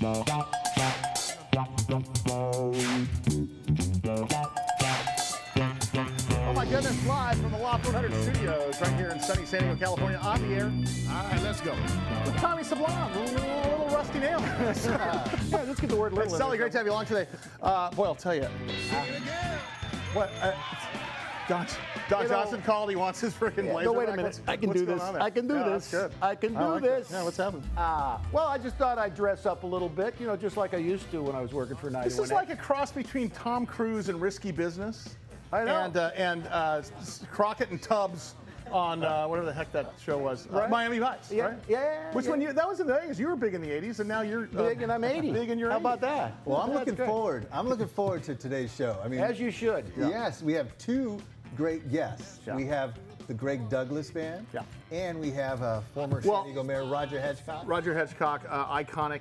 Oh my goodness, live from the Loft 100 studios right here in sunny San Diego, California, on the air. All right, let's go. With Tommy Sublime, a little rusty nail. Yeah, let's get the word little. Sully, great to have you along today. Boy, I'll tell you. What? Doc Johnson called. He wants his freaking blazer. No, wait a back. minute. I can do this. I can do this. That's good. I can do like this. it. Yeah, what's happening? Well, I just thought I'd dress up a little bit, you know, just like I used to when I was working for 91. This is like a cross between Tom Cruise and Risky Business. I know. And Crockett and Tubbs on whatever the heck that show was. Right. Miami Vice, Yeah, right? yeah. Which one? That was in the 80s. You were big in the 80s, and now you're big, and I'm 80. Big in your 80s. How about that? Well, I'm That's looking great. forward. I'm looking forward to today's show. I mean, As you should. yes, we have two great guests. Yeah. We have the Greg Douglas Band, Yeah. and we have former San Diego Mayor Roger Hedgecock. Roger Hedgecock, iconic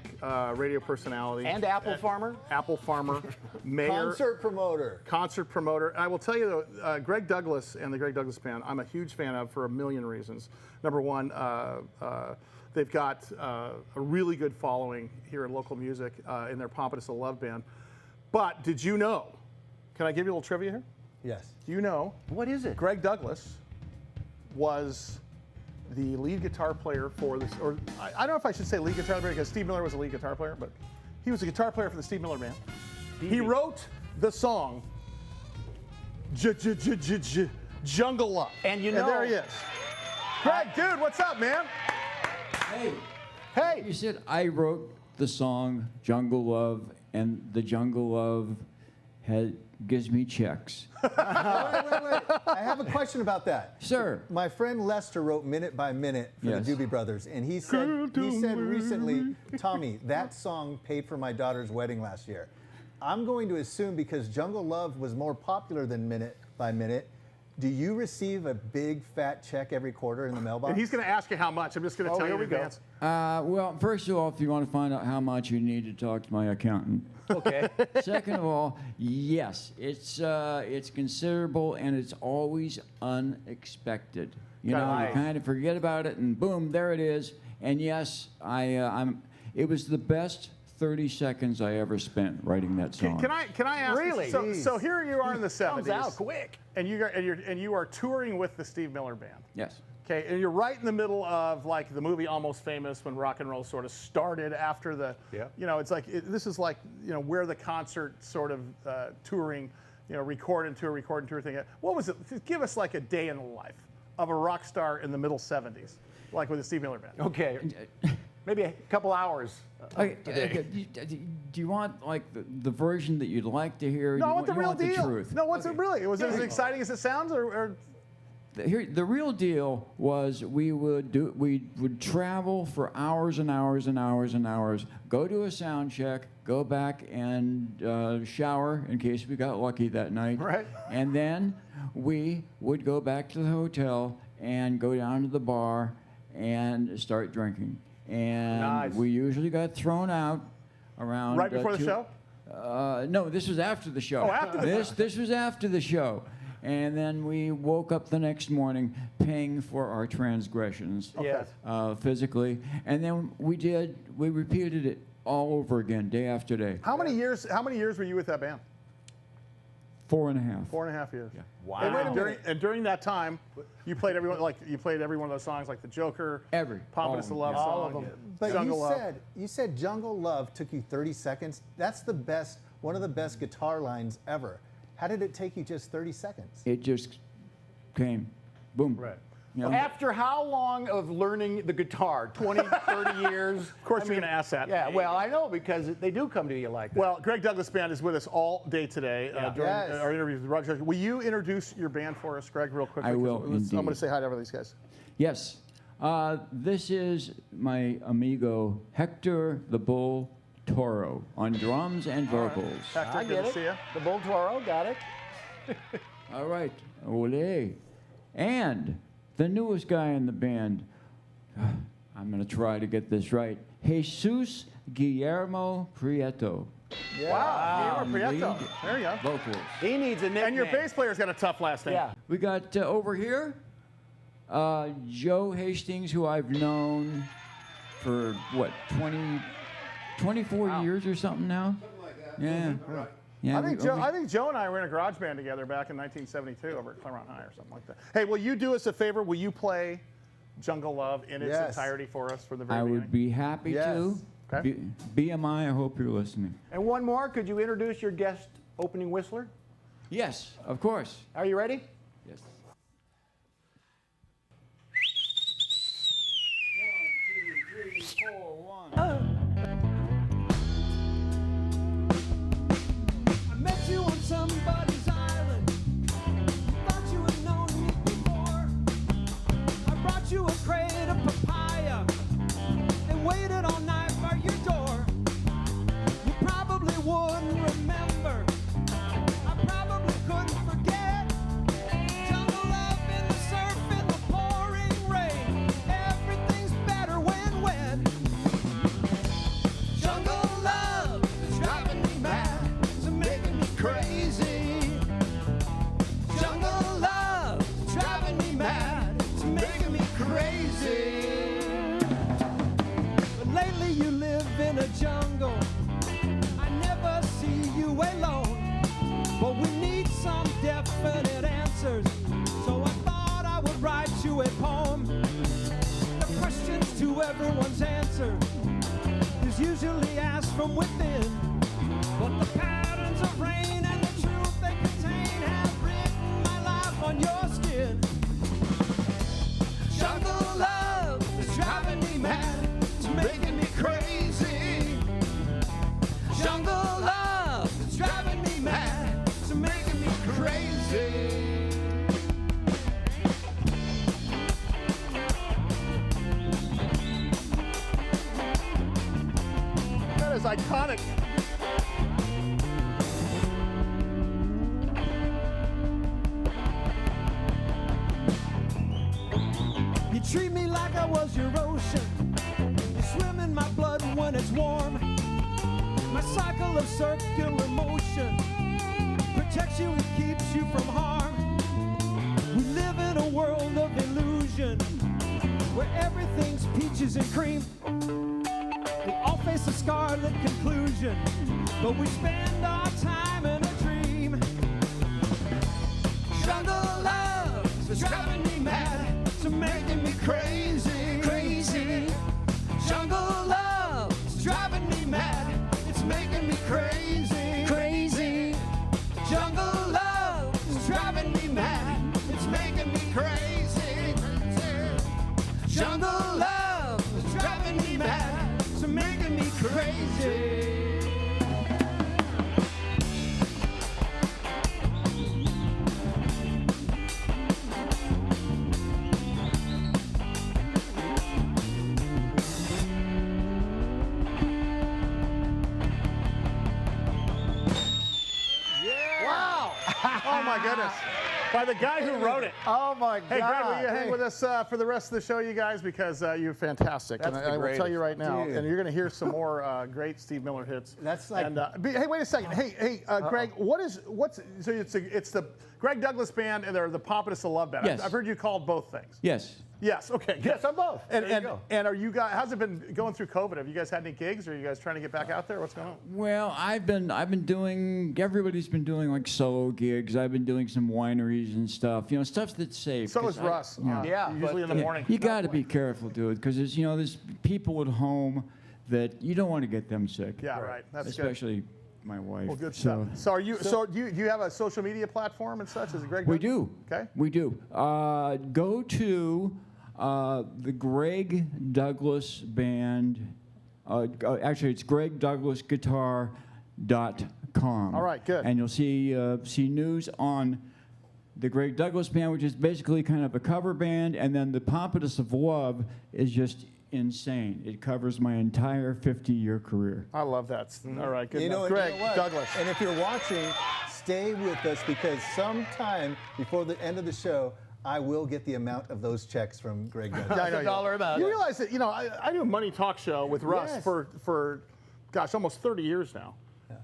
radio personality. And apple farmer. Apple farmer, mayor. Concert promoter. And I will tell you, though, Greg Douglas and the Greg Douglas Band, I'm a huge fan of for a million reasons. Number one, they've got a really good following here in local music in their Pompatus of Love band. But did you know, can I give you a little trivia here? Yes. Do you know What is it? Greg Douglas was the lead guitar player for this, or I don't know if I should say lead guitar player because Steve Miller was a lead guitar player, but he was a guitar player for the Steve Miller Band. He wrote the song Jungle Love. And you know- there he is. Greg, dude, what's up, man? Hey, Hey. you said I wrote the song Jungle Love, and the Jungle Love gives me checks. Wait. I have a question about that. Sir. My friend Lester wrote Minute by Minute for Yes. the Doobie Brothers, and he said recently, Tommy, that song paid for my daughter's wedding last year. I'm going to assume because Jungle Love was more popular than Minute by Minute, do you receive a big fat check every quarter in the mailbox? And he's going to ask you how much. I'm just going to tell you in advance. Well, first of all, if you want to find out how much, you need to talk to my accountant. Okay. Second of all, yes, it's considerable, and it's always unexpected. You know, you kind of forget about it, and boom, there it is. And yes, it was the best 30 seconds I ever spent writing that song. Can I ask? Really? So here you are in the 70s. Comes out quick. And you are touring with the Steve Miller Band. Yes. Okay, and you're right in the middle of like the movie Almost Famous when rock and roll sort of started after the. Yeah. You know, it's like this is like where the concert sort of touring, record and tour thing. What was it? Give us like a day in the life of a rock star in the middle 70s, like with the Steve Miller Band. Okay. Maybe a couple hours. Do you want like the version that you'd like to hear? No, I you want the real the deal. truth? No, what's it really? Was it as exciting as it sounds, or? The real deal was we would travel for hours and hours and hours and hours, go to a sound check, go back and shower in case we got lucky that night. Right. And then we would go back to the hotel and go down to the bar and start drinking. And Nice. we usually got thrown out around Right before the show? No, this was after the show. Oh, after the this was after the show. And then we woke up the next morning paying for our transgressions Yes. physically. And then we repeated it all over again, day after day. How many years were you with that band? 4.5. 4.5 years. Yeah. Wow. And during that time, you played every one of those songs, like the Joker, Pompatus of Love All song, of them. But Jungle Love. you said Jungle Love took you 30 seconds. That's one of the best guitar lines ever. How did it take you just 30 seconds? It just came. Boom. Right. You know? After how long of learning the guitar? 20, 30 years? Of course, you're going to ask that. Yeah, well, I know because they do come to you like that. Well, Greg Douglas Band is with us all day today during Yes. our interview with Roger. Will you introduce your band for us, Greg, real quickly? I will, I'm going indeed. to say hi to these guys. Yes. This is my amigo Hector the Bull Toro on drums and vocals. Hector, I good get to it. see you. The Bull Toro, got it. All right. Ole. And the newest guy in the band, I'm going to try to get this right, Jesus Guillermo Prieto. Wow. on Prieto. lead There you go. Vocals. He needs a nickname. And your bass player's got a tough last name. Yeah. We got over here, Joe Hastings, who I've known for, 20 24 years or something now. Something like that. Yeah. Yeah, I think Joe and I were in a garage band together back in 1972 over at Claremont High or something like that. Hey, will you do us a favor? Will you play Jungle Love in its entirety for us for the very I beginning? would be happy to. Okay. BMI, I hope you're listening. And one more, could you introduce your guest opening whistler? Yes, of course. Are you ready? Yes. 1, 2, 3, 4, 1. I met you on somebody's island. Thought you had known me before. I brought you a crate of papaya and waited all night by your door. You probably wouldn't remember. I probably couldn't forget. Jungle love in the surf in the pouring rain. Everything's better when wet. Jungle love is driving me mad. It's making me crazy. Jungle love is driving me mad. It's making me crazy. But lately you live in a jungle. I never see you alone. But we need some definite answers. So I thought I would write you a poem. The questions to everyone's answer is usually asked from within. But the patterns of rain and the truth they contain have written my life on your skin. Jungle love is driving me mad. It's making me crazy. Jungle love is driving me mad. It's making me crazy. That is iconic. You treat me like I was your ocean. You swim in my blood when it's warm. My cycle of circular motion protects you and keeps you from harm. We live in a world of illusion where everything's peaches and cream. We all face a scarlet conclusion, but we spend our time in a dream. Jungle love is driving me mad. It's making me crazy, crazy. Jungle love is driving me mad. It's making me crazy, crazy. Jungle love is driving me mad. It's making me crazy, crazy. Jungle love is driving me mad. It's making me crazy. Wow. Oh, my goodness. By the guy who wrote it. Oh my God! Hey, Greg, will you hang with us for the rest of the show, you guys? Because you're fantastic. That's And the I will tell you right greatest. now, Dude. and you're going to hear some more great Steve Miller hits. That's like- hey, wait a second. Hey, Greg, what's so it's the Greg Douglas Band and they're the Pompatus of Love Band. Yes. I've heard you called both things. Yes. Yes. Okay. good. Yes, I'm both. And There you go. and are you guys? How's it been going through COVID? Have you guys had any gigs? Or are you guys trying to get back out there? What's going on? Well, I've been doing. Everybody's been doing like solo gigs. I've been doing some wineries and stuff. You know, stuff that's safe. So 'cause is Russ. Yeah, Usually in the Yeah, morning. you got to be careful, dude, because there's people at home that you don't want to get them sick. Yeah. Right. That's good. Especially my wife. Well, good so, stuff. So are you? So do you have a social media platform and such? Is it Greg? We Douglas? do. Okay. We do. Go to the Greg Douglas Band. Actually, it's gregdouglasguitar.com. All right, good. And you'll see news on the Greg Douglas Band, which is basically kind of a cover band, and then the Pompatus of Love is just insane. It covers my entire 50-year career. I love that. All right, good You know, enough. and Greg you know what? Douglas. And if you're watching, stay with us because sometime before the end of the show, I will get the amount of those checks from Greg Douglas. Yeah, I know you. dollar amount. You realize that I do a money talk show with Russ Yes. for gosh, almost 30 years now.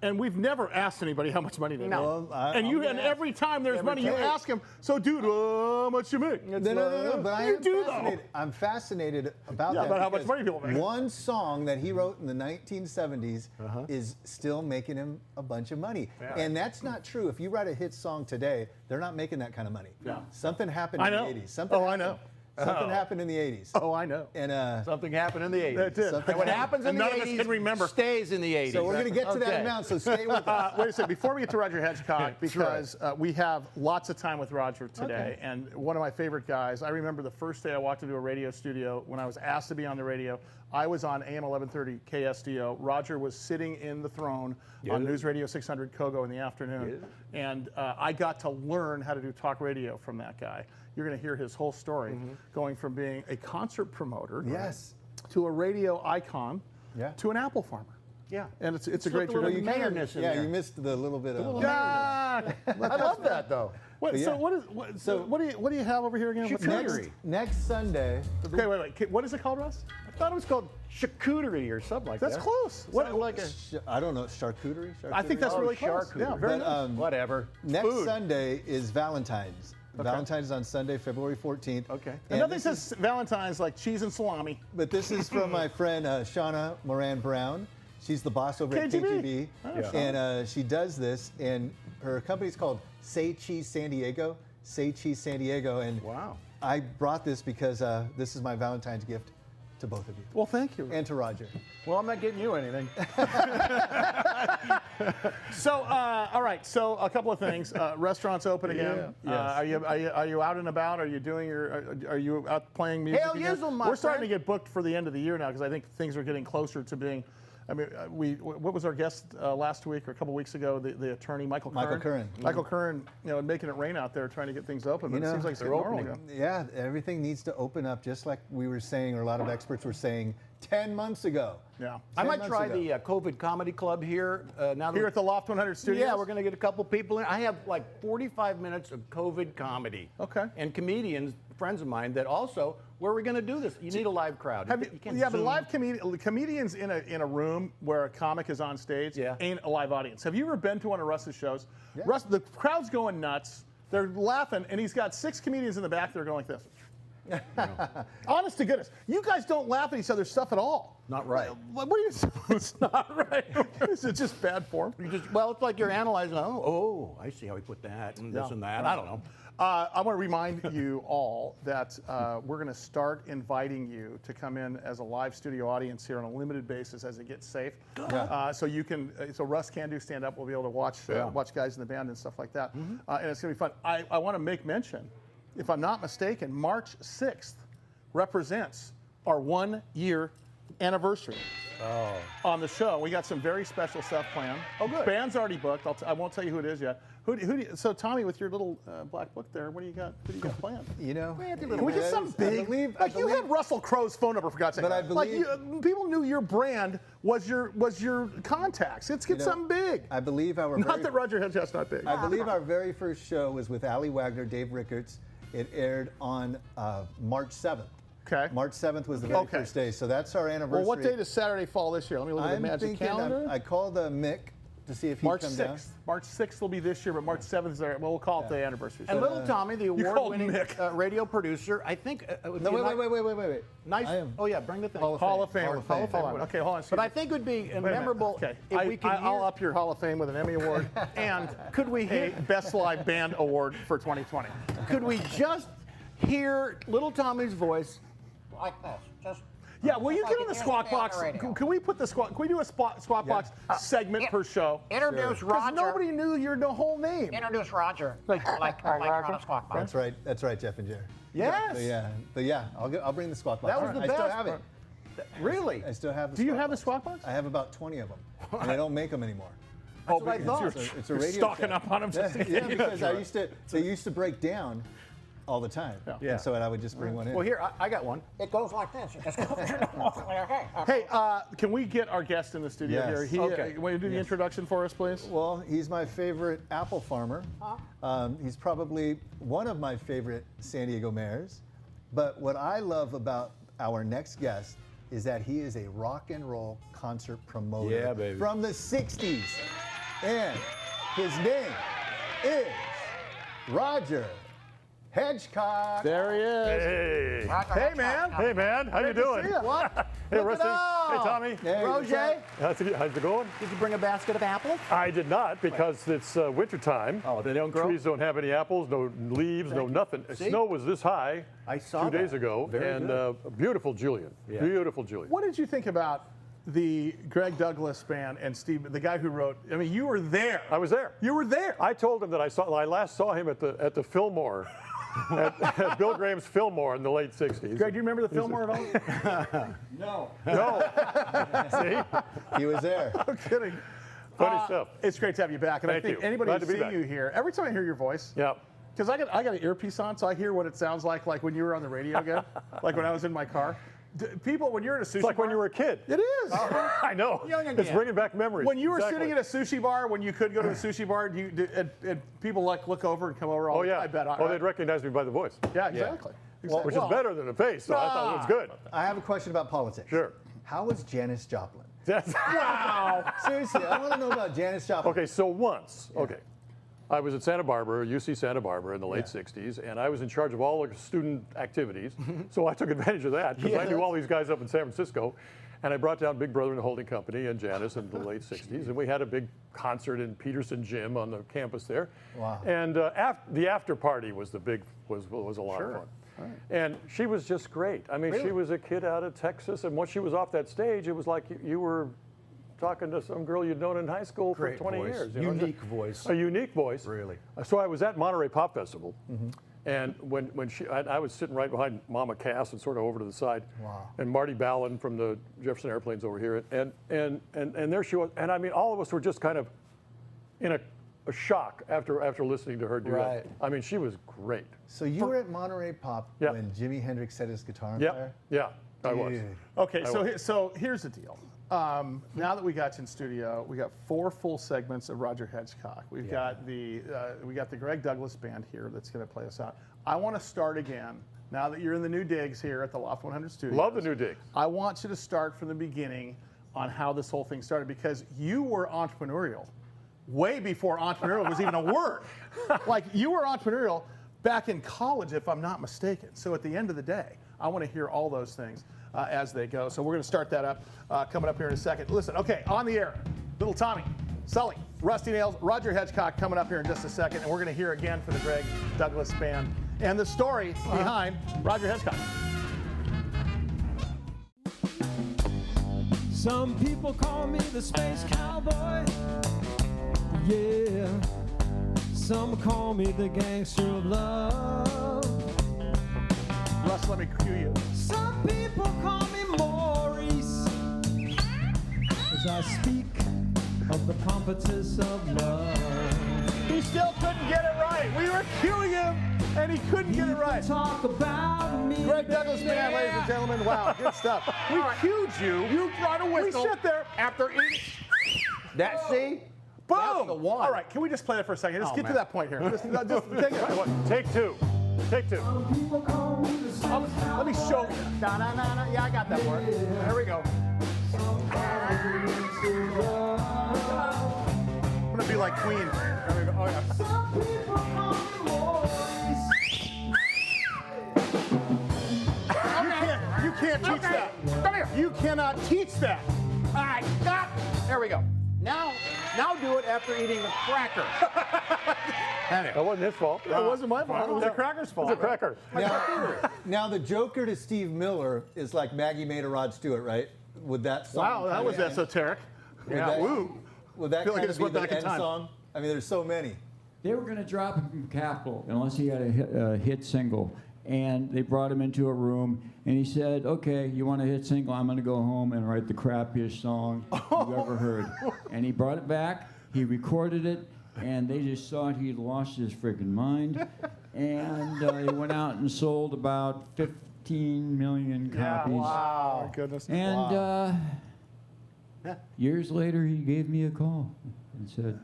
And we've never asked anybody how much money they make. Well, And every time there's money, you ask him, so dude, how much you make? No, but I You am do, though. fascinated. I'm fascinated about that. about how much because money people make. One song that he wrote in the 1970s is still making him a bunch of money. And that's not true. If you write a hit song today, they're not making that kind of money. Yeah. Something happened I in know. the 80s. Something I know. Something happened in the 80s. Oh, I know. And Something happened in the 80s. That did. Something And what happens in And the none of 80s us can remember. stays in the 80s. so we're going to get to that Okay. amount, so stay with us. Wait a second. Before we get to Roger Hedgecock, because we have lots of time with Roger today, and one of my favorite guys. I remember the first day I walked into a radio studio when I was asked to be on the radio. I was on AM 1130 KSDO. Roger was sitting in the throne on News Radio 600 Kogo in the afternoon, and I got to learn how to do talk radio from that guy. You're going to hear his whole story, going from being a concert promoter Yes. to a radio icon to an apple farmer. Yeah. And it's a Slip great a little tradition. mayorness in Yeah, there. you missed the little bit of. Ah, I love that, though. what, Yeah. so what do you have over here again? What's Charcuterie. Next Sunday. Okay, wait. What is it called, Russ? I thought it was called charcuterie or something like That's that. close. What? Like a, I don't know, charcuterie? I think that's Oh, really close. charcuterie. Yeah, very But, nice. whatever. Next Food. Sunday is Valentine's. Valentine's is on Sunday, February 14th. Okay. And And nothing this says Valentine's like cheese and salami. But this is from my friend Shauna Moran Brown. She's the boss over at KGB. KGB. And she does this, and her company's called Say Cheese San Diego. Say Cheese San Diego. And Wow. I brought this because this is my Valentine's gift to both of you. Well, thank you. And to Roger. Well, I'm not getting you anything. So, all right. So, a couple of things. Restaurants open again. Yeah. Yes. Are you out and about? Are you doing are you out playing music? Hell again? yes, my We're starting to friend. get booked for the end of the year now because I think things are getting closer to being. I mean, what was our guest last week or a couple weeks ago? The attorney Michael Curran. Michael Curran, making it rain out there, trying to get things open. But it seems like it's getting normal again. Yeah, everything needs to open up just like we were saying, or a lot of experts were saying 10 months ago. Yeah. I 10 might months try ago. the COVID Comedy Club here. Now that Here at the Loft 100 Studios. Yeah, we're going to get a couple people in. I have like 45 minutes of COVID comedy. Okay. And comedians, friends of mine, that also, where are we going to do this? You need a live crowd. Have you, can't yeah, but Zoom. live comedians in a room where a comic is on stage ain't a live audience. Have you ever been to one of Russ's shows? Yeah. Russ, the crowd's going nuts. They're laughing, and he's got 6 comedians in the back that are going like this. Honest to goodness, you guys don't laugh at each other's stuff at all. Not right. What are you? It's not right. Is it just bad form? Well, it's like you're analyzing, oh, I see how he put that and this and that. I don't know. I want to remind you all that we're going to start inviting you to come in as a live studio audience here on a limited basis as it gets safe. So you can, so Russ can do stand up. We'll be able to watch watch guys in the band and stuff like that, and it's going to be fun. I want to make mention, if I'm not mistaken, March 6th represents our 1-year anniversary on the show. We got some very special stuff planned. Oh, good. Band's already booked. I won't tell you who it is yet. So Tommy, with your little black book there, what do you got? Who do you got planned? Can we get something big? You had Russell Crowe's phone number, for God's sake. But I believe- people knew your brand was your contacts. Let's get something big. I believe our Not very, that Roger Hedgecock's not big. I believe our very first show was with Ali Wagner, Dave Rickards. It aired on March 7th. Okay. March 7th was the very first day, so that's our anniversary. Well, what day does Saturday fall this year? Let me look at the I'm magic thinking, calendar. I called Mick to see if he'd March come 6th. down. March 6th will be this year, but March 7th is our, well, we'll call it the anniversary. And So, little Tommy, the called award-winning Mick. radio producer, I think. Would No, be wait. Nice. I am Oh yeah, bring the thing. Hall of Fame. Hall of Fame. Hold on. Okay, hold on. But I think it would be Wait a minute. memorable Okay. if we could I'll hear. up your Hall of Fame with an Emmy Award and Could we a hit? Best Live Band Award for 2020. Could we just hear little Tommy's voice like this? Just. Yeah, will you like get it on the used to squawk be on box? the radio. Can we put the squawk? Can we do a squawk box segment per show? Introduce Because Roger. nobody knew your whole name. Introduce Roger. Like you're on a squawk box. That's right, Jeff and Jerry. Yes. But yeah, I'll bring the squawk box. That was the I still best have it. Really? I still have the Do you squawk have the box. squawk box? I have about 20 of them, and I don't make them anymore. That's what I because thought. It's a You're radio stocking set. up on them just in Yeah, case. because they used to break down all the time. Yeah. And so I would just bring one in. Well, here I got one. It goes like this. It just goes. Okay. Hey, can we get our guest in the studio Yes. here? Okay. Will you do the introduction for us, please? Well, he's my favorite apple farmer. He's probably one of my favorite San Diego mayors. But what I love about our next guest is that he is a rock and roll concert promoter Yeah, baby. from the 60s. And his name is Roger Hedgecock. There he is. Hey. Hey, man. Hey, man. How you doing? What? Hey, Look Rusty. it up. Hey, Tommy. Hey, Roger, How's it going? did you bring a basket of apples? I did not because it's winter time. Oh, they don't grow? Trees don't have any apples, no leaves, no nothing. See? Snow was this high I saw 2 days that. ago. Very and good. Beautiful Julian. Yeah. Beautiful Julian. What did you think about the Greg Douglas band and Steve, the guy who wrote? I mean, you were there. I was there. You were there. I told him that I last saw him at the Fillmore, at Bill Graham's Fillmore in the late 60s. Greg, do you remember the Fillmore at all? No. No. See? He was there. I'm kidding. Funny stuff. It's great to have you back. And I Thank think you. anybody Glad who's to be seeing back. you here, every time I hear your voice, Yeah. because I got an earpiece on, so I hear what it sounds like when you were on the radio again, like when I was in my car. People, when you're at a sushi It's like bar, when you were a kid. It is. I know. Young It's again. bringing back memories. When you were Exactly. sitting at a sushi bar, when you could go to a sushi bar, and people like look over and come over. All Oh, yeah. I bet. Oh, they'd recognize me by the voice, Yeah, exactly. which is better than the face, so I thought it was good. I have a question about politics. Sure. How was Janis Joplin? That's, Wow. Seriously, I want to know about Janis Joplin. okay, so once, I was at Santa Barbara, UC Santa Barbara in the late 60s, and I was in charge of all the student activities. So I took advantage of that because I knew all these guys up in San Francisco. And I brought down Big Brother and the Holding Company and Janis in the late 60s. And we had a big concert in Peterson Gym on the campus there. Wow. And the after party was was a lot of fun. And she was just great. I mean, she was a kid out of Texas. And once she was off that stage, it was like you were talking to some girl you'd known in high school Great for 20 voice. years. You know? Unique voice. A unique voice. Really. So I was at Monterey Pop Festival, and when I was sitting right behind Mama Cass and sort of over to the side, and Marty Ballin from the Jefferson Airplanes over here, and there she was, and I mean all of us were just kind of in a shock after listening to her do Right. that. I mean she was great. So you were at Monterey Pop Yeah. when Jimi Hendrix set his guitar on Yeah, fire? yeah, I was. Dude. Okay, I so was. so here's the deal. Now that we got you in studio, we got 4 full segments of Roger Hedgecock. We've got the Greg Douglas band here that's going to play us out. I want to start again. Now that you're in the new digs here at the Loft 100 Studios. Love the new digs. I want you to start from the beginning on how this whole thing started because you were entrepreneurial way before entrepreneurial was even a word. Like you were entrepreneurial back in college, if I'm not mistaken. So at the end of the day, I want to hear all those things as they go. So we're going to start that up coming up here in a second. Listen, okay, on the air, little Tommy, Sully, Rusty Nailz, Roger Hedgecock coming up here in just a second, and we're going to hear again from the Greg Douglas band and the story behind Roger Hedgecock. Some people call me the space cowboy. Yeah. Some call me the gangster of love. Russ, let me cue you. Some people call me Maurice as I speak of the pompatus of love. He still couldn't get it right. We were cueing him, and he couldn't get it right. Talk about me. Greg Douglas band, ladies and gentlemen. Wow, good stuff. We cued you. You brought a whistle. We sit there after eating. That see? Boom! That's the one. All right, can we just play it for a second? Just Oh, get to man. that point here. Just take it. Take two. Take two. People call me the space Let me show you. Da, da, da, da. Yeah, I got that part. There we go. I'm gonna be like Queen. There we go. Oh yeah. Some people call me Maurice. You can't teach that. Come here. You cannot teach that. All right, stop. There we go. Now do it after eating a cracker. That wasn't his fault. It wasn't my fault. It was the cracker's fault. It was a cracker. Now the Joker to Steve Miller is like Maggie made to Rod Stewart, right? Would that song? Wow, that was esoteric. that- Woo. Would that Feel like kind it's of be went the back in end time. song? I mean, there's so many. They were going to drop him from Capitol unless he had a hit single. And they brought him into a room, and he said, okay, you want a hit single? I'm going to go home and write the crappiest song you've ever heard. And he brought it back, he recorded it, and they just thought he'd lost his freaking mind. And he went out and sold about 15 million copies. Wow. Oh, my goodness. And years later, he gave me a call and said,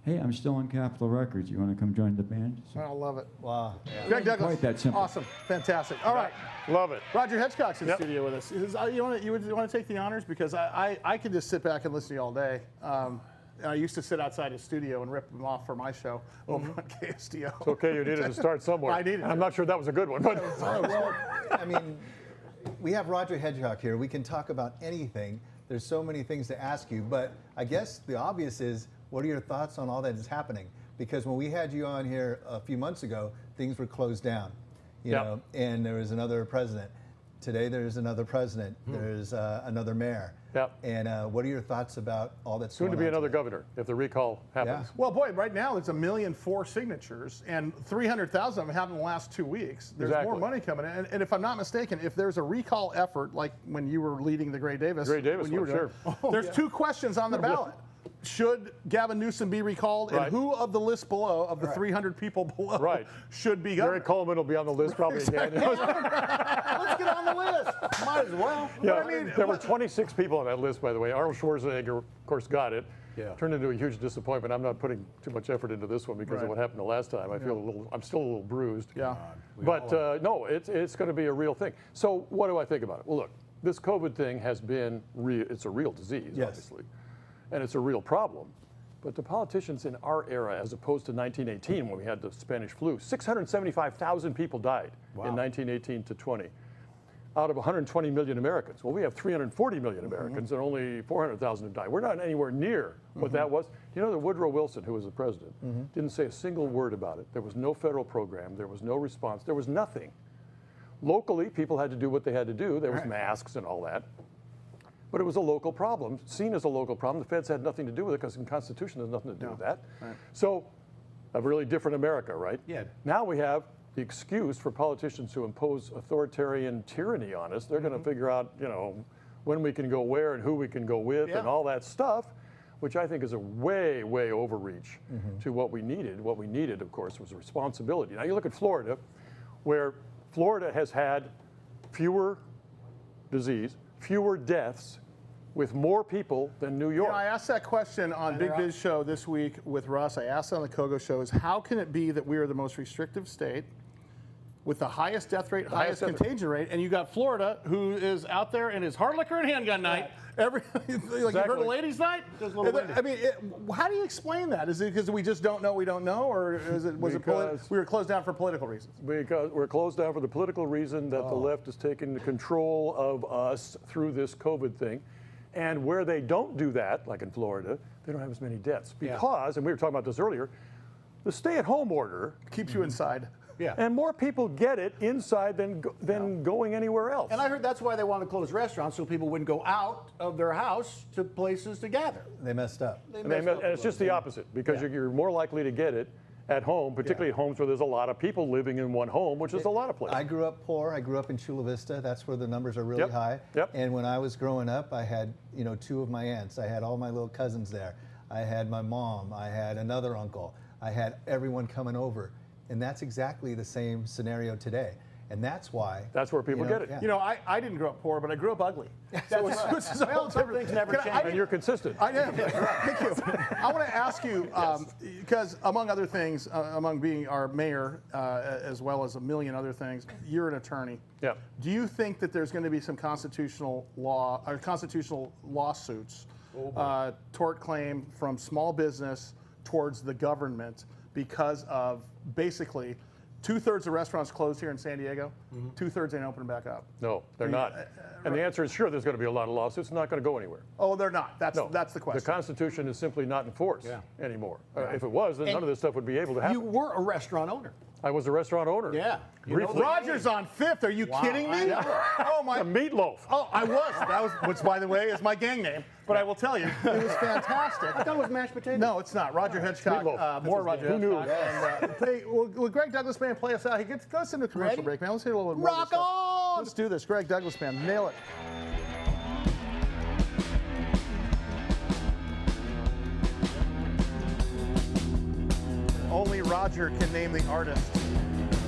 hey, I'm still on Capitol Records. You want to come join the band? So, I love it. Wow. Greg Douglas. quite that simple. Awesome. Fantastic. All right. Love it. Roger Hedgecock's in the Yep. studio with us. You want to take the honors? Because I could just sit back and listen to you all day. I used to sit outside his studio and rip him off for my show over on KSDO. It's okay, you needed to start somewhere. I needed I'm to. not sure that was a good one, but Well, I mean, we have Roger Hedgecock here. We can talk about anything. There's so many things to ask you, but I guess the obvious is, what are your thoughts on all that is happening? Because when we had you on here a few months ago, things were closed down, you Yep. know, and there was another president. Today there's another president. There's another mayor. Yep. And what are your thoughts about all that's soon going to be on another today? governor if the recall happens. Yeah. Well, boy, right now it's 1,000,004 signatures, and 300,000 of them happened in the last 2 weeks. There's more Exactly. money coming in, and if I'm not mistaken, if there's a recall effort, like when you were leading the Gray Davis, Gray Davis when you one, were doing- there's 2 questions on the ballot. Should Gavin Newsom be recalled, Right. and who of the list below, of the 300 people below, Right. should be Gary governor? Coleman will be on the list probably again. Let's get on the list. Might as well. Yeah, I mean, there were 26 people on that list, by the way. Arnold Schwarzenegger, of course, got it. Yeah. Turned into a huge disappointment. I'm not putting too much effort into this one because Right. of what happened the last time. I'm still a little bruised. Yeah. But no, it's going to be a real thing. So what do I think about it? Well, look, this COVID thing has been real. It's a real disease, Yes. obviously, and it's a real problem. But the politicians in our era, as opposed to 1918 when we had the Spanish flu, 675,000 people died in 1918 to 20 out of 120 million Americans. Well, we have 340 million Americans and only 400,000 have died. We're not anywhere near what that was. You know that Woodrow Wilson, who was the president, didn't say a single word about it. There was no federal program. There was no response. There was nothing. Locally, people had to do what they had to do. There was masks and all that. But it was a local problem, seen as a local problem. The feds had nothing to do with it because the Constitution has nothing to do with that. So, a really different America, right? Yeah. Now we have the excuse for politicians to impose authoritarian tyranny on us. They're going to figure out, you know, when we can go where and who we can go with and all that stuff, which I think is a way, way overreach to what we needed. What we needed, of course, was responsibility. Now you look at Florida, where Florida has had fewer disease, fewer deaths, with more people than New York. You know, I asked that question on Big Biz Show this week with Russ. I asked it on the Kogo show, is how can it be that we are the most restrictive state with the highest death rate, highest highest death contagion rate, and you got Florida, who is out there and is hard liquor and handgun night. Like you heard Exactly. of ladies' night? I mean, how do you explain that? Is it because we just don't know we don't know, or is it we were closed down for political reasons? Because we're closed down for the political reason that the left is taking control of us through this COVID thing. And where they don't do that, like in Florida, they don't have as many deaths. Because, and we were talking about this earlier, the stay-at-home order Keeps you inside. Yeah. and more people get it inside than going anywhere else. And I heard that's why they want to close restaurants, so people wouldn't go out of their house to places to gather. They messed up. And it's just the opposite, because you're more likely to get it at home, particularly at homes where there's a lot of people living in one home, which is a lot of places. I grew up poor. I grew up in Chula Vista. That's where the numbers are really Yep. high. Yep. And when I was growing up, I had, you know, 2 of my aunts. I had all my little cousins there. I had my mom. I had another uncle. I had everyone coming over. And that's exactly the same scenario today. And that's why. That's where people get it. You know, I didn't grow up poor, but I grew up ugly. So it's a whole different things never change. And you're consistent. I am. Thank you. I want to ask you, because among other things, among being our mayor, as well as a million other things, you're an attorney. Yeah. Do you think that there's going to be some constitutional law or constitutional lawsuits, tort claim from small business towards the government because of basically 2/3 of restaurants closed here in San Diego, 2/3 ain't opening back up? No, they're not. And the answer is sure, there's going to be a lot of lawsuits. It's not going to go anywhere. Oh, they're not. That's the question. The Constitution is simply not enforced anymore. If it was, then none of this stuff would be able to happen. You were a restaurant owner. I was a restaurant owner. Yeah. Briefly. Rogers on 5th. Are you kidding me? Oh my! A meatloaf. Oh, I was. That was, which, by the way, is my gang name. But I will tell you, it was fantastic. I thought it was mashed potatoes. No, it's not. Roger Hedgecock. Meatloaf. More Roger Who knew? Hedgecock. And, hey, will Greg Douglas Band play us out? He goes into a commercial Ready? break, man. Let's hear a little bit more. Rock on! Let's do this. Greg Douglas Band. Nail it. Only Roger can name the artist.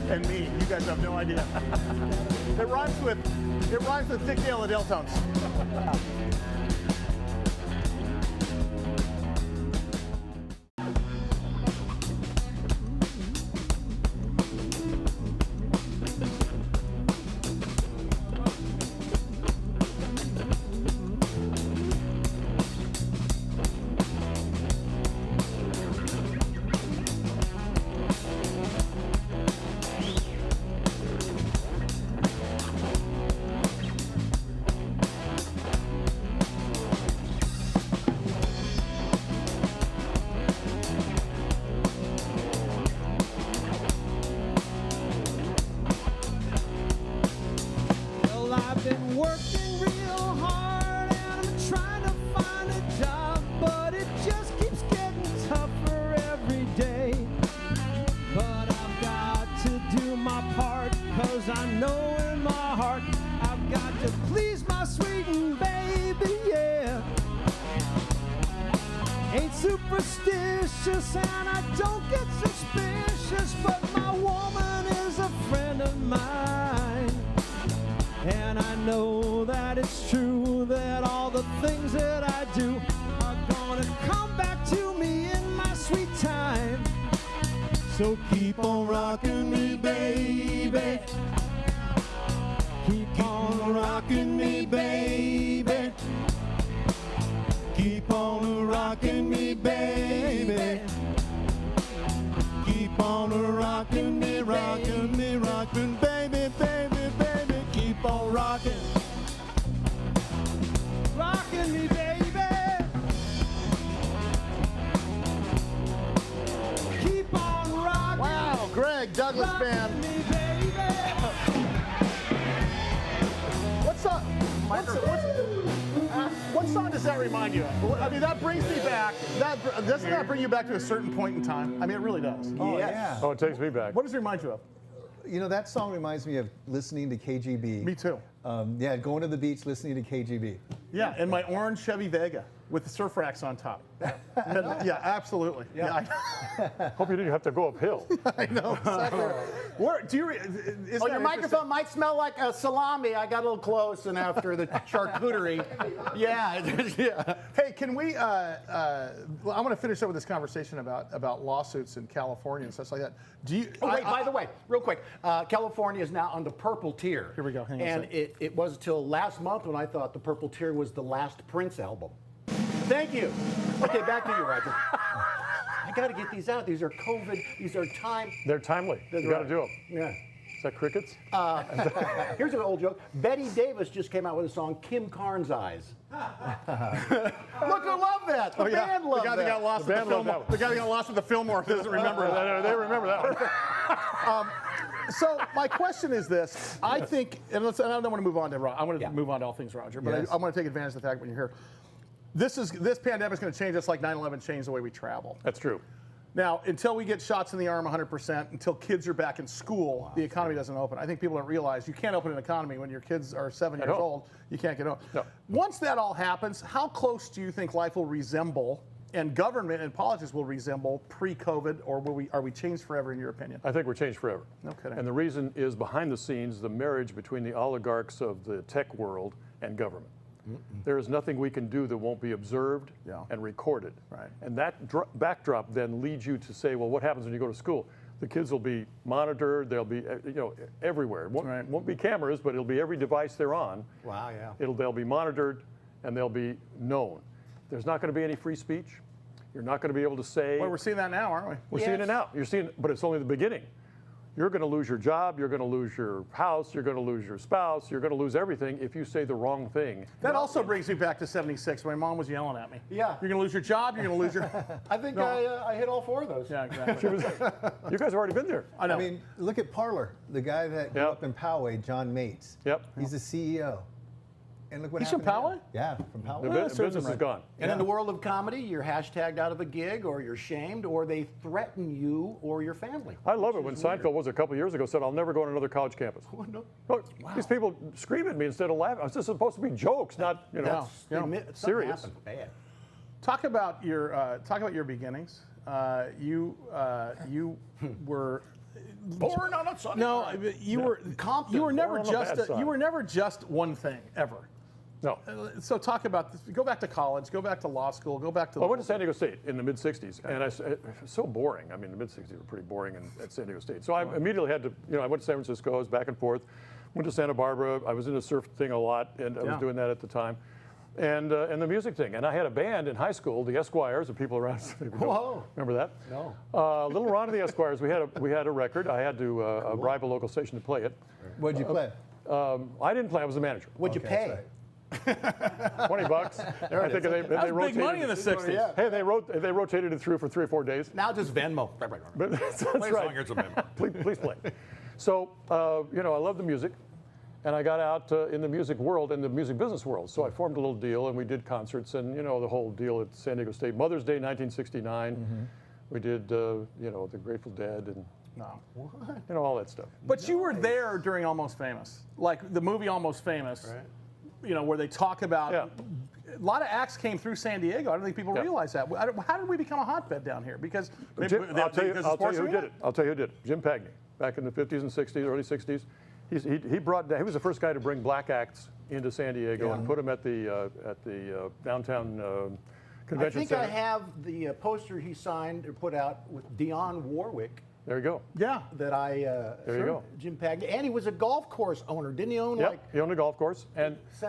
And me. You guys have no idea. It rhymes with Thick Dale and Deltones. superstitious and I don't get suspicious, but my woman is a friend of mine. And I know that it's true that all the things that I do are gonna come back to me in my sweet time. So keep on rocking me, baby. Keep on rocking me, baby. Keep on rocking me, baby. Keep on rocking me, rocking me, rocking, baby, baby, baby. Keep on rocking. Rocking me, baby. Keep on rocking. Wow, Greg Douglas Band. Me, baby. What song does that remind you of? I mean, that brings me back. Doesn't that bring you back to a certain point in time? I mean, it really does. Oh, yeah. Oh, it takes me back. What does it remind you of? You know, that song reminds me of listening to KGB. Me too. Yeah, going to the beach, listening to KGB. Yeah, and my orange Chevy Vega with the surf racks on top. Yeah, absolutely. Yeah, Hope you didn't have to go uphill. I know. Exactly. Where, do you? Oh, your microphone might smell like a salami. I got a little close, and after the charcuterie, yeah. Hey, can we? I'm going to finish up with this conversation about lawsuits in California and stuff like that. Do you? Oh, wait, by the way, real quick, California is now on the purple tier. Here we go, hang on a And second. it was till last month when I thought the purple tier was the last Prince album. Thank you. Okay, back to you, Roger. I got to get these out. These are COVID. These are time. They're timely. You got to do them. Yeah. Is that crickets? Here's an old joke. Betty Davis just came out with a song, Kim Carnes Eyes. Look, I love that. The band loved the guy that got lost The at band the loved Fillmore. that one. The guy that got lost at the Fillmore doesn't remember that. They remember that one. So my question is this: I think, and I don't want to move on to Roger. I want to move on to all things Roger, but Yes. I want to take advantage of the fact when you're here. This pandemic is going to change us like 9/11 changed the way we travel. That's true. Now, until we get shots in the arm 100%, until kids are back in school, the economy doesn't open. I think people don't realize you can't open an economy when your kids are 7 years home. old. You can't get open. No. Once that all happens, how close do you think life will resemble, and government and politics will resemble pre-COVID, or are we changed forever in your opinion? I think we're changed forever. No kidding. And the reason is behind the scenes, the marriage between the oligarchs of the tech world and government. There is nothing we can do that won't be observed and recorded. Right. And that backdrop then leads you to say, well, what happens when you go to school? The kids will be monitored. They'll be, everywhere. It won't be cameras, but it'll be every device they're on. Wow, yeah. They'll be monitored, and they'll be known. There's not going to be any free speech. You're not going to be able to say. Well, we're seeing that now, aren't we? We're seeing it now. You're seeing, but it's only the beginning. You're going to lose your job. You're going to lose your house. You're going to lose your spouse. You're going to lose everything if you say the wrong thing. That also brings me back to '76. My mom was yelling at me. Yeah. You're going to lose your job. You're going to lose your. I think I hit all four of those. Yeah, exactly. You guys have already been there. I know. I mean, look at Parler, the guy that grew Yep. up in Poway, John Mates. Yep. He's the CEO. And look what He's from happened to him. Poway? Yeah, from The Poway. serves business him is right. gone. And in the world of comedy, you're hashtagged out of a gig, or you're shamed, or they threaten you or your family. I love it when Seinfeld was a couple of years ago said, "I'll never go on another college campus." Look, these people scream at me instead of laughing. It's just supposed to be jokes, not Something serious. happened bad. Talk about your beginnings. You were Born on a Sunday. no, you were Compton. you were never Born on the just bad side. you were never just one thing ever. No. So talk about this. Go back to college. Go back to law school. Go back to. Well, I went to San Diego State in the mid-'60s, and it was so boring. I mean, the mid-'60s were pretty boring at San Diego State. So I immediately had to, I went to San Francisco, I was back and forth, went to Santa Barbara. I was in the surf thing a lot, and I was doing that at the time. And the music thing. And I had a band in high school, the Esquires, the people around. Whoa. Remember that? No. Little Ron and the Esquires, we had a record. I had to bribe a local station to play it. What'd you play? I didn't play, I was the manager. What'd you Okay, pay? that's right. $20. I think they That was big rotated money in the '60s. Yeah. Hey, they rotated it through for 3 or 4 days. Now just Venmo. But that's right. Please play. So, I love the music, and I got out in the music world and the music business world. So I formed a little deal, and we did concerts, and the whole deal at San Diego State. Mother's Day, 1969. We did, the Grateful Dead and all that stuff. But you were there during Almost Famous, like the movie Almost Famous. Where they talk about lot of acts came through San Diego. I don't think people realize that. How did we become a hotbed down here? Because I'll tell you who did it. I'll tell you who did it. Jim Pagney, back in the 50s and 60s, early 60s. He was the first guy to bring black acts into San Diego and put them at the downtown convention I think center. I have the poster he signed or put out with Dionne Warwick. There you go. Yeah. That I There you go. Jim Pagney, and he was a golf course owner, didn't he own Yep, like? he owned a golf course,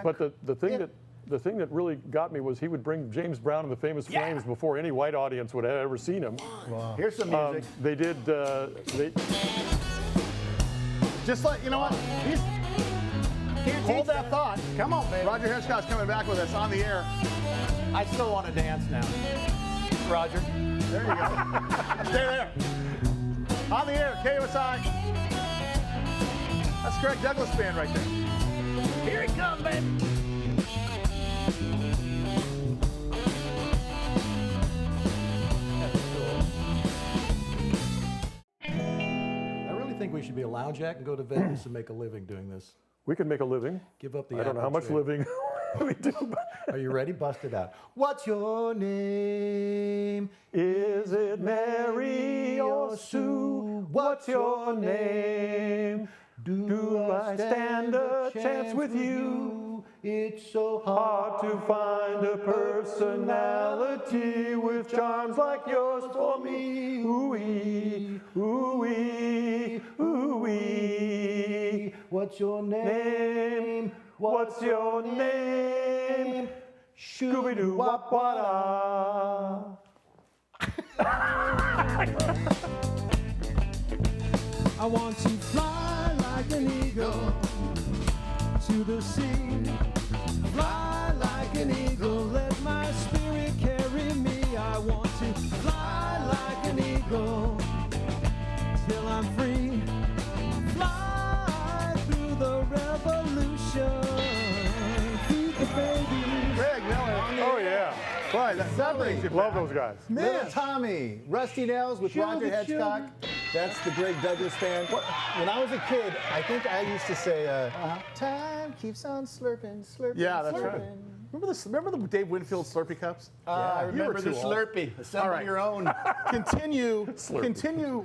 but the thing that really got me was he would bring James Brown and the Famous Flames before any white audience would have ever seen him. Wow. Here's some music. They did. Just like, you know what? Hold that thought. Come on, baby. Roger Hedgecock's coming back with us on the air. I still want to dance now. Roger. There you go. Stay there. On the air, KUSI. That's Greg Douglas Band right there. Here it comes, baby. I really think we should be a lounge act and go to Vegas and make a living doing this. We can make a living. Give up the I don't know how apple much tree. living we do. But Are you ready? Bust it out. What's your name? is it Mary or Sue? What's your name? Do I stand a chance with you? It's so Hard to find a personality with charms like yours for me. Ooh-wee, ooh-wee, ooh-wee. What's your Name, what's your name? Scooby-Doo-wop-wada. I want to fly like an eagle to the sea. Fly like an eagle, let my spirit carry me. I want to fly like an eagle till I'm free. Fly through the revolution. Feed the baby. Greg Miller. Oh, yeah. Boy, that brings you Love back. those guys. Little Tommy, Rusty Nailz with Roger Hedgecock. That's the Greg Douglas Band. When I was a kid, I think I used to say, time keeps on slurping, slurping, Yeah, that's right. slurping. Remember the Dave Winfield Slurpee cups? I You remember were the too old. Slurpee. Assemble right. your own. Continue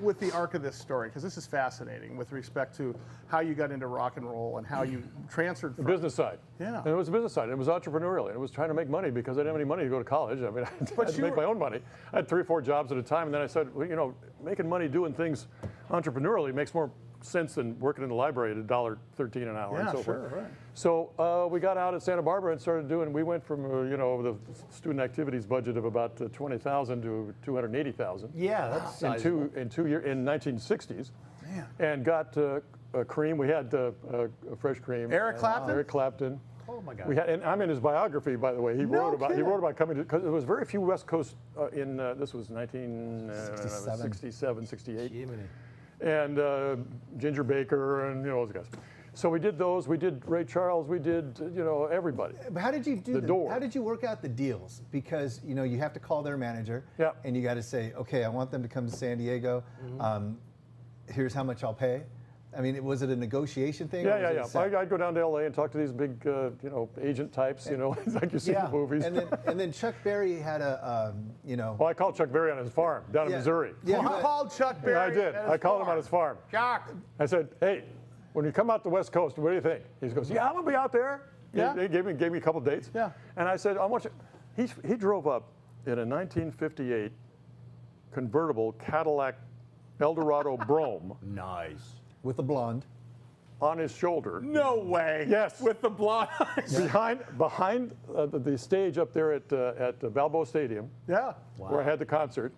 with the arc of this story, because this is fascinating with respect to how you got into rock and roll and how you transferred The from business side. Yeah. And it was the business side. And it was entrepreneurial. And it was trying to make money because I didn't have any money to go to college. I mean, I had to make my own money. I had 3 or 4 jobs at a time. And then I said, well, you know, making money doing things entrepreneurially makes more sense than working in the library at $1.13 an hour and so forth. right. So we got out at Santa Barbara and started doing. We went from the student activities budget of about $20,000 to $280,000. Yeah, that's in 2 years in 1960s, and got cream. We had fresh cream. Eric Clapton? Eric Clapton. Oh my God. We had, and I'm in his biography, by the way. He No wrote about kidding. coming to, because there was very few West Coast this was 1967, 68. And Ginger Baker and those guys. So we did those. We did Ray Charles. We did everybody. But how did you do The door. How did you work out the deals? Because you have to call their manager, Yeah. and you got to say, okay, I want them to come to San Diego. Here's how much I'll pay. I mean, was it a negotiation thing? or was it a Yeah. set? I'd go down to LA and talk to these big, agent types, like you see in the movies. And then Chuck Berry had a, Well, I called Chuck Berry on his farm down in Missouri. Yeah, You but- called Chuck Berry. Yeah, I did. I called him on his farm. Chuck. I said, hey, when you come out the West Coast, what do you think? He goes, yeah, I'm gonna be out there. Yeah. He gave me a couple dates. Yeah. And I said, I want you. He drove up in a 1958 convertible Cadillac Eldorado Brougham Nice. with a blonde. on his shoulder. No way. Yes. With the blonde eyes. Behind the stage up there at Balboa Stadium, Yeah. where I had the concert.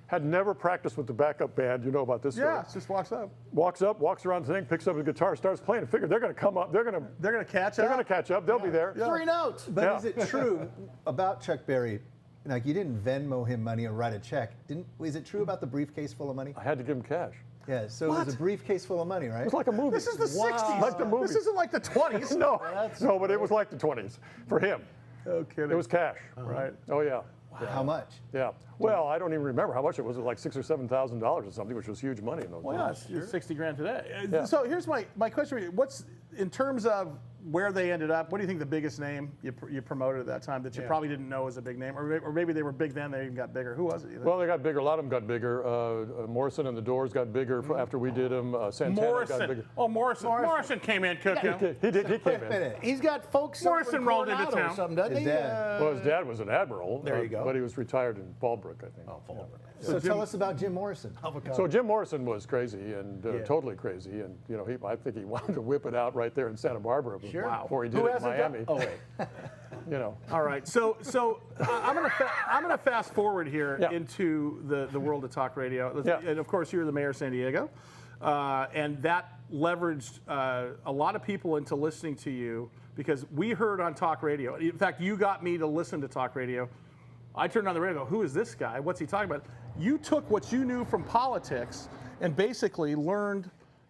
Had never practiced with the backup band. You know about this story. Yeah. Just walks up. Walks up, walks around the thing, picks up his guitar, starts playing. Figured they're going to come up. They're going to catch They're up. going to catch up. They'll be there. 3 notes. But Yeah. is it true about Chuck Berry? Like you didn't Venmo him money or write a check. Is it true about the briefcase full of money? I had to give him cash. Yeah. So it was a briefcase full of money, right? It's like a movie. This is the 60s. Like the movie. This isn't like the 20s. No, but it was like the 20s for him. No kidding. It was cash, right? Oh yeah. How much? Yeah. Well, I don't even remember how much it was. It was like $6,000 or $7,000 or something, which was huge money in those Well, yeah, days. it's 60 grand today. Yeah. So here's my question for you. What's, in terms of where they ended up. What do you think the biggest name you promoted at that time that you probably didn't know was a big name, or maybe they were big then, they even got bigger? Who was it? Well, they got bigger. A lot of them got bigger. Morrison and the Doors got bigger after we did them. Santana got bigger. Oh, Morrison came in cooking. He came in. He's got folks. Morrison rolled into Coronado or town. something, doesn't His he? dad. Well, his dad was an admiral. There you go. But he was retired in Fallbrook, I think. Oh, Fallbrook. So tell us about Jim Morrison. So Jim Morrison was crazy and totally crazy, and I think he wanted to whip it out right there in Santa Barbara before he did it in Miami. Oh wait. All right, so I'm gonna fast forward here into the world of talk radio, and of course you're the mayor of San Diego, and that leveraged a lot of people into listening to you because we heard on talk radio. In fact, you got me to listen to talk radio. I turned on the radio and go, who is this guy? What's he talking about? You took what you knew from politics and basically learned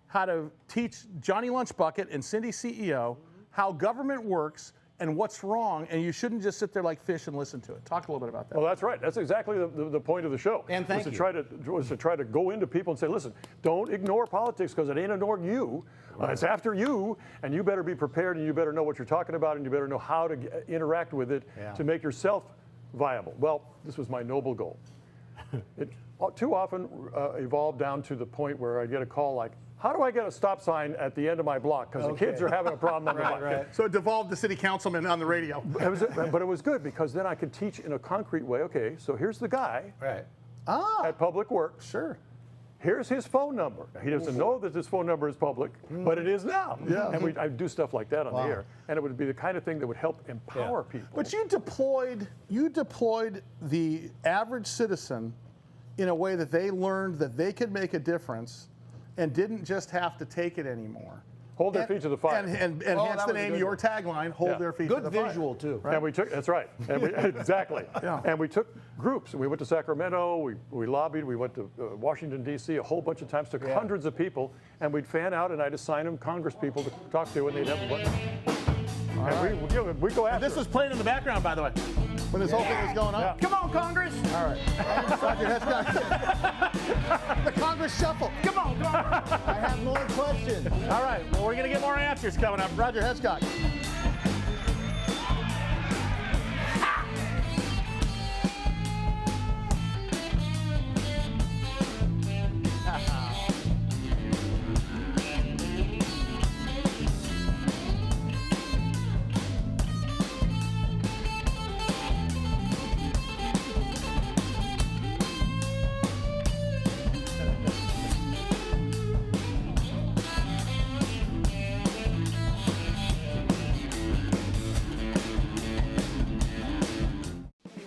how to teach Johnny Lunchbucket and Cindy CEO how government works and what's wrong, and you shouldn't just sit there like fish and listen to it. Talk a little bit about that. Well, that's right. That's exactly the point of the show. And thank you. Was to try to go into people and say, listen, don't ignore politics because it ain't ignoring you. It's after you, and you better be prepared, and you better know what you're talking about, and you better know how to interact with it to make yourself viable. Well, this was my noble goal. It too often evolved down to the point where I get a call like, how do I get a stop sign at the end of my block? Because the kids are having a problem on the block. So it devolved the city councilman on the radio. But it was good because then I could teach in a concrete way. Okay, so here's the guy at Public Works. Sure. Here's his phone number. Now, he doesn't know that this phone number is public, but it is now. Yeah. And I'd do stuff like that on the air, and it would be the kind of thing that would help empower people. But you deployed the average citizen in a way that they learned that they could make a difference and didn't just have to take it anymore. Hold their feet to the fire. And hence the name, your tagline, hold their feet to the fire. Good visual too. Right. And we took, that's right, and exactly. And we took groups. We went to Sacramento, we lobbied, we went to Washington, D.C. a whole bunch of times, took hundreds of people, and we'd fan out, and I'd assign them Congress people to talk to, and they'd have one. And we go after This was playing in the background, by the way, when this whole thing was going on. Yeah. Come on, Congress! All right. Roger Hedgecock. The Congress shuffle. Come on, Congress! I have more questions. All right, well, we're going to get more answers coming up. Roger Hedgecock.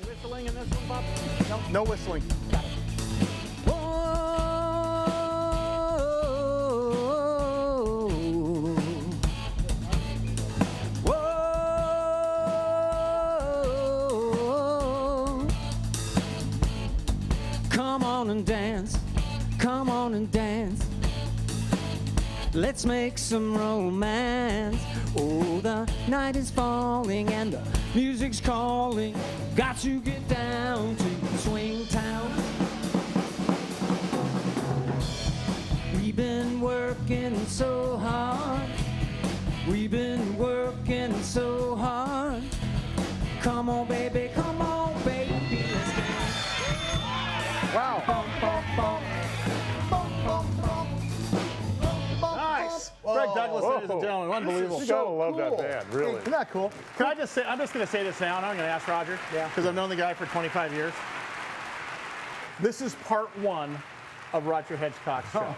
Whistling in this one, Bob? No whistling. Come on and dance, come on and dance. Let's make some romance. Oh, the night is falling and the music's calling. Got to get down to Swing Town. We've been working so hard. We've been working so hard. Come on, baby, come on, baby, let's dance. Wow. Bum, bum, bum. Bum, bum, bum. Nice. Greg Douglas, ladies and gentlemen, unbelievable. You gotta love that band, really. Isn't that cool? Can I just say, I'm just going to say this now, and I'm going to ask Roger, because I've known the guy for 25 years. This is part one of Roger Hedgecock's show.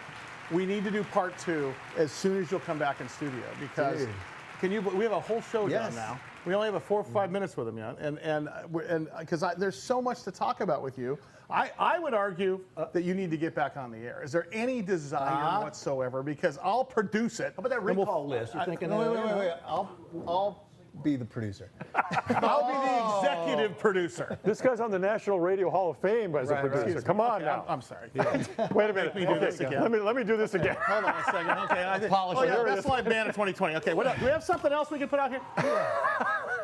We need to do part two as soon as you'll come back in studio, because we have a whole show done now. We only have 4 or 5 minutes with him yet, and because there's so much to talk about with you. I would argue that you need to get back on the air. Is there any desire whatsoever? Because I'll produce it. How about that recall list? You're thinking Wait. I'll be the producer. I'll be the executive producer. This guy's on the National Radio Hall of Fame as a producer. Come on now. I'm sorry. Wait a minute. Make me do this again. Let me do this again. Hold on a second. Okay. Best live band of 2020. Okay. What else? Do we have something else we can put out here?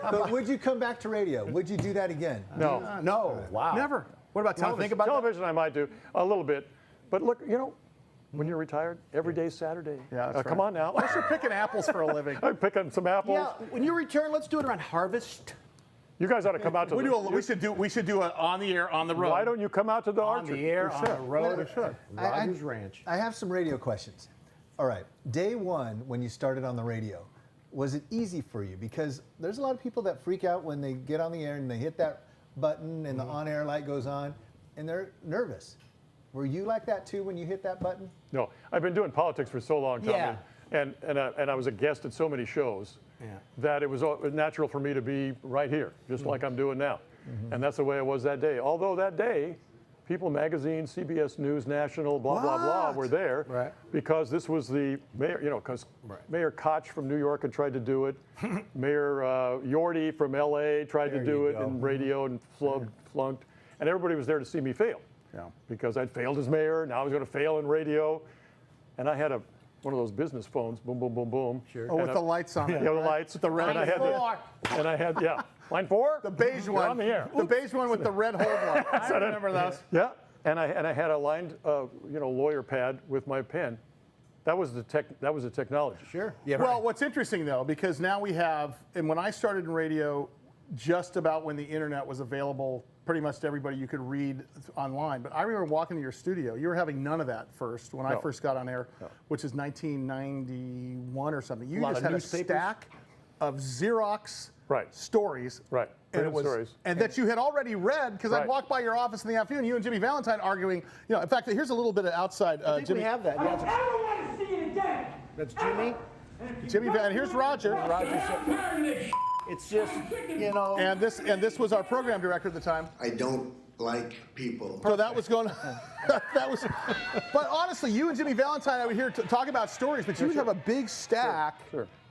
But would you come back to radio? Would you do that again? No. No. Wow. Never. What about television? Think about Television I might do a little bit. But look, when you're retired? Every day's Saturday. Yeah, that's Come right. on now. Unless you're picking apples for a living. I'm picking some apples. Yeah, when you return, let's do it around harvest. You guys ought to come out to We should do it on the air, on the road. Why don't you come out to the On orchard? the air, on the road. We should. Rogers Ranch. I have some radio questions. All right, day one when you started on the radio, was it easy for you? Because there's a lot of people that freak out when they get on the air and they hit that button and the on-air light goes on, and they're nervous. Were you like that too when you hit that button? No, I've been doing politics for so long, Tommy, Yeah. and I was a guest at so many shows that it was natural for me to be right here, just like I'm doing now. And that's the way it was that day. Although that day, People Magazine, CBS News, National, blah, blah, blah were there because this was the mayor, because Mayor Koch from New York had tried to do it. Mayor Yorty from LA tried to do it in radio and flunked. And everybody was there to see me fail. Because I'd failed as mayor, now I was going to fail in radio. And I had one of those business phones, boom, boom, boom, boom. Oh, with the lights on it. Yeah, with the lights. The red And I had, line 4? The beige You're one. on the air. The beige one with the red hold one. I remember those. Yeah, and I had a lined, lawyer pad with my pen. That was the technology. Sure. Yeah. Well, what's interesting though, because now we have, and when I started in radio, just about when the internet was available, pretty much to everybody, you could read online. But I remember walking to your studio. You were having none of that first when I first got on air, which is 1991 or something. You just had a stack of Xerox stories. Right. And Stories. and that you had already read, because I'd walk by your office in the afternoon, you and Jimmy Valentine arguing. In fact, here's a little bit of outside. I think Jimmy, we have that. I don't ever want to see it again. That's Jimmy. And here's Roger. It's just, And this was our program director at the time. I don't like people. So that was going. But honestly, you and Jimmy Valentine, I would hear talk about stories, but you would have a big stack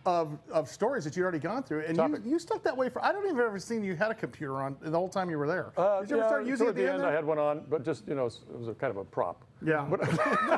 of stories that you'd already gone through, and you stuck that way for. I don't even ever seen you had a computer on the whole time you were there. Did you ever start using it at the end? I had one on, but just it was a kind of a prop. Yeah. No,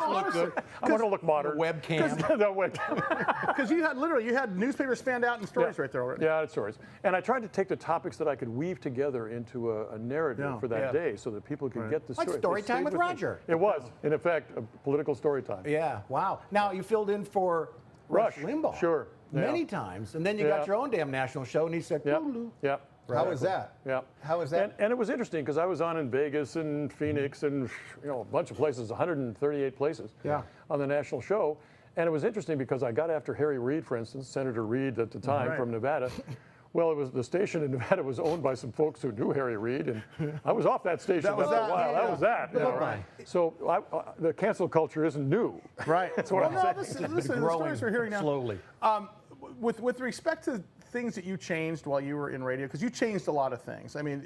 honestly, I want to look modern. webcam. The webcam. because you had newspapers fanned out and stories right there already. Yeah, I had stories. And I tried to take the topics that I could weave together into a narrative for that day so that people could get the story. Like story time with me. Roger. It was, in effect, a political story time. Yeah. Wow. Now you filled in for Rush Limbaugh. Sure. Many times, and then you got your own damn national show, and he said, "Toodaloo." Yeah. How was that? Yeah. How was that? And it was interesting because I was on in Vegas and Phoenix and a bunch of places, 138 places on the national show. And it was interesting because I got after Harry Reid, for instance, Senator Reid at the time from Nevada. Well, it was the station in Nevada was owned by some folks who knew Harry Reid, and I was off that station after a while. That was that. So the cancel culture isn't new. Right. That's what I'm saying. Listen, the stories we're hearing now. slowly. With respect to things that you changed while you were in radio, because you changed a lot of things. I mean,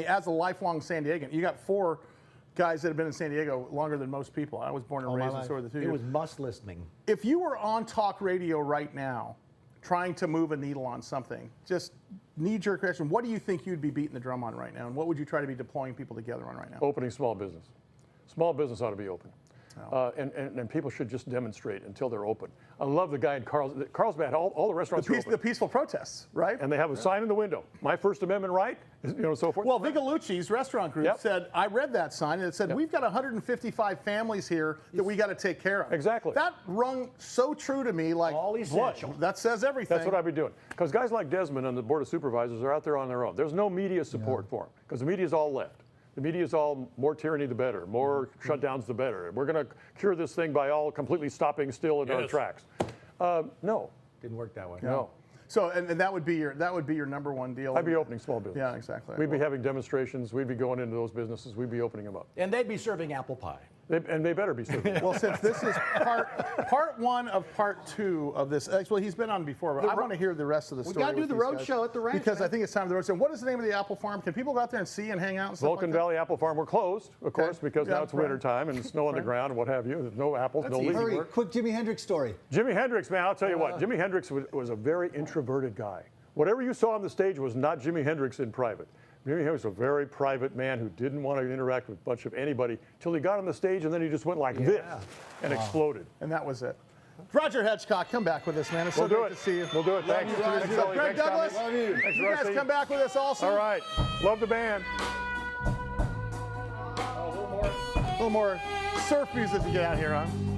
as a lifelong San Diegan, you got 4 guys that have been in San Diego longer than most people. I was born and raised in sort of the 2 It years. was must listening. If you were on talk radio right now, trying to move a needle on something, just knee-jerk reaction, what do you think you'd be beating the drum on right now, and what would you try to be deploying people together on right now? Opening small business. Small business ought to be open. And people should just demonstrate until they're open. I love the guy in Carlsbad. All the restaurants are open. The peaceful protests, right? And they have a sign in the window. My First Amendment right, so forth. Well, Vigalucci's restaurant group said, I read that sign, and it said, we've got 155 families here that we got to take care of. Exactly. That rung so true to me, like All essential. That says everything. That's what I'd be doing. Because guys like Desmond on the Board of Supervisors are out there on their own. There's no media support for them, because the media's all left. The media is all more tyranny the better, more shutdowns the better. We're going to cure this thing by all completely stopping still in our tracks. No. Didn't work that way. No. So, and that would be your number one deal. I'd be opening small business. Yeah, exactly. We'd be having demonstrations. We'd be going into those businesses. We'd be opening them up. And they'd be serving apple pie. And they better be serving. Well, since this is part 1 of part 2 of this, well, he's been on before, but I want to hear the rest of the story. We got to do with the these road guys, show at the ranch. because I think it's time for the road show. What is the name of the apple farm? Can people go out there and see and hang out? And stuff Vulcan like that? Valley Apple Farm, we're closed, of course, because now it's right. winter time and snow on the ground and what have you. There's no apples, no leaves. Hurry, quick Jimi Hendrix story. Jimi Hendrix, man, I'll tell you what. Jimi Hendrix was a very introverted guy. Whatever you saw on the stage was not Jimi Hendrix in private. Jimi Hendrix was a very private man who didn't want to interact with a bunch of anybody till he got on the stage, and then he just went like this and exploded. And that was it. Roger Hedgecock, come back with us, man. It's so We'll do great it. to see you. We'll do it. Thanks. Thanks, Sully. Greg Thanks, Tommy. Douglas, Love you. Thanks, you guys Rusty. come back with us also. All right. Love the band. A little more. Surf music to get out here, huh?